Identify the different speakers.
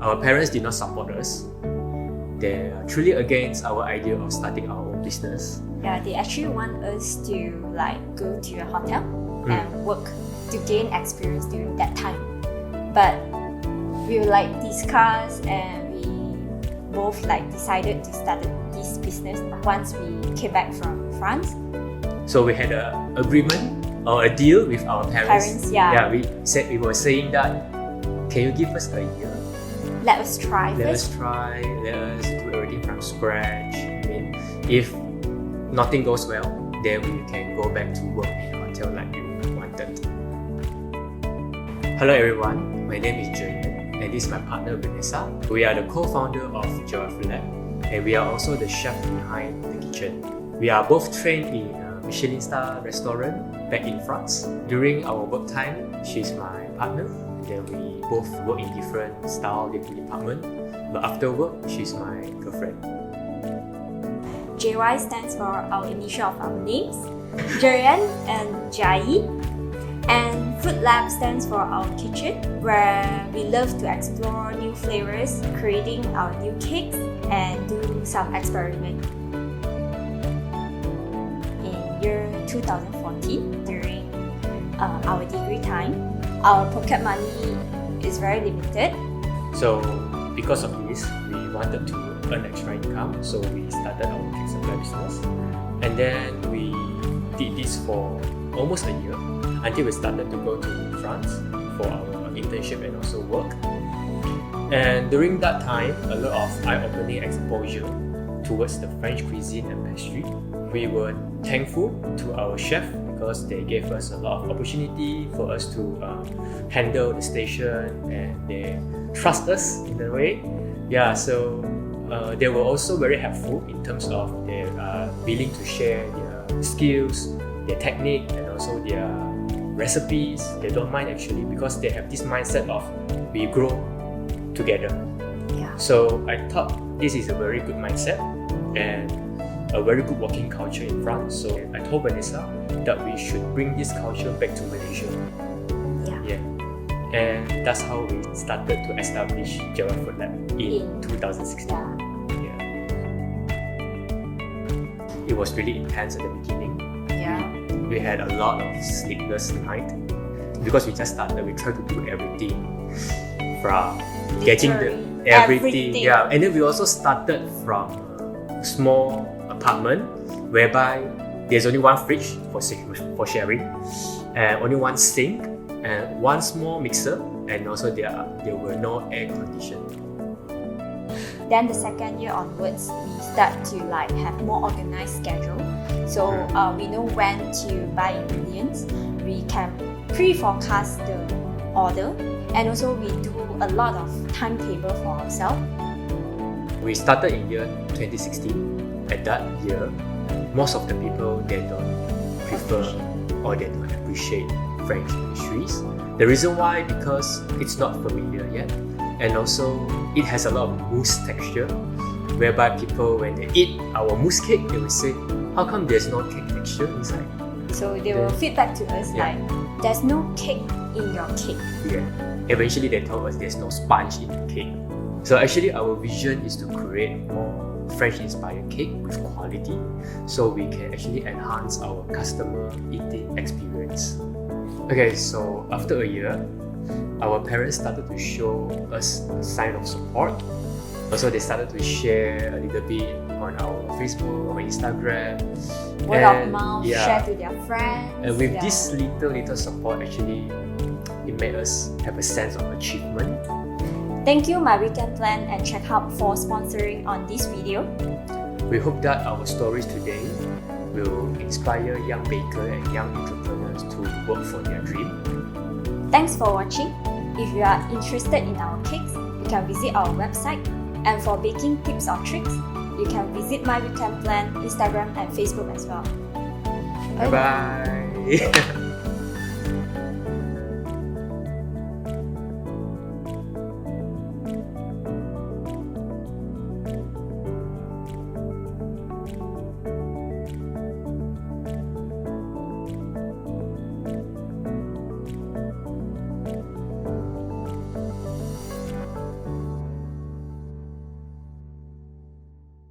Speaker 1: Our parents did not support us. They are truly against our idea of starting our own business.
Speaker 2: Yeah, they actually want us to go to a hotel and work to gain experience during that time. But we discuss and we both decided to start this business once we came back from France.
Speaker 1: So we had an agreement or a deal with our parents.
Speaker 2: Yeah.
Speaker 1: We were saying that, can you give us a year?
Speaker 2: Let us try
Speaker 1: Let
Speaker 2: first.
Speaker 1: us try. Let us do everything from scratch. I mean, if nothing goes well, then we can go back to work in a hotel like we wanted. Hello everyone, my name is Yenn and this is my partner Vanessa. We are the co-founder of Joyful Lab and we are also the chef behind the kitchen. We are both trained in a Michelin star restaurant back in France. During our work time, she's my partner. Then we both work in different style, different department. But after work, she's my girlfriend.
Speaker 2: JY stands for our initial of our names, Jerian and Jai. And Food Lab stands for our kitchen, where we love to explore new flavors, creating our new cakes and do some experiment. In year 2014, during our degree time, our pocket money is very limited.
Speaker 1: So because of this, we wanted to earn extra income, so we started our cake supply business. And then we did this for almost a year until we started to go to France for our internship and also work. And during that time, a lot of eye-opening exposure towards the French cuisine and pastry. We were thankful to our chef because they gave us a lot of opportunity for us to handle the station and they trust us in a way. Yeah, so they were also very helpful in terms of their willing to share their skills, their technique and also their recipes. They don't mind actually because they have this mindset of we grow together.
Speaker 2: Yeah.
Speaker 1: So I thought this is a very good mindset and a very good working culture in France. So I told Vanessa that we should bring this culture back to Malaysia.
Speaker 2: Yeah.
Speaker 1: And that's how we started to establish Joyful Lab in 2016.
Speaker 2: Yeah.
Speaker 1: It was really intense at the beginning.
Speaker 2: Yeah.
Speaker 1: We had a lot of sleepless nights because we just started. We tried to do everything from getting everything. Yeah, and then we also started from a small apartment whereby there's only one fridge for sharing, and only one sink, and one small mixer, and also there were no air conditioning.
Speaker 2: Then the second year onwards, we start to have more organized schedule. So we know when to buy ingredients. We can pre-forecast the order, and also we do a lot of timetable for ourselves.
Speaker 1: We started in year 2016. At that year, most of the people they don't prefer or they don't appreciate French pastries. The reason why because it's not familiar yet, and also it has a lot of mousse texture, whereby people when they eat our mousse cake, they will say, "How come there's no cake texture inside?"
Speaker 2: So they will feedback to us "There's no cake in your cake."
Speaker 1: Yeah. Eventually, they told us there's no sponge in the cake. So actually, our vision is to create more French-inspired cake with quality, so we can actually enhance our customer eating experience. Okay, so after a year, our parents started to show us a sign of support. Also, they started to share a little bit on our Facebook or Instagram.
Speaker 2: Word of mouth, share to their friends.
Speaker 1: And with this little support, actually, it made us have a sense of achievement.
Speaker 2: Thank you, My Weekend Plan and Check Hub for sponsoring on this video.
Speaker 1: We hope that our stories today will inspire young bakers and young entrepreneurs to work for their dream.
Speaker 2: Thanks for watching. If you are interested in our cakes, you can visit our website. And for baking tips or tricks, you can visit My Weekend Plan, Instagram and Facebook as well.
Speaker 1: Bye bye.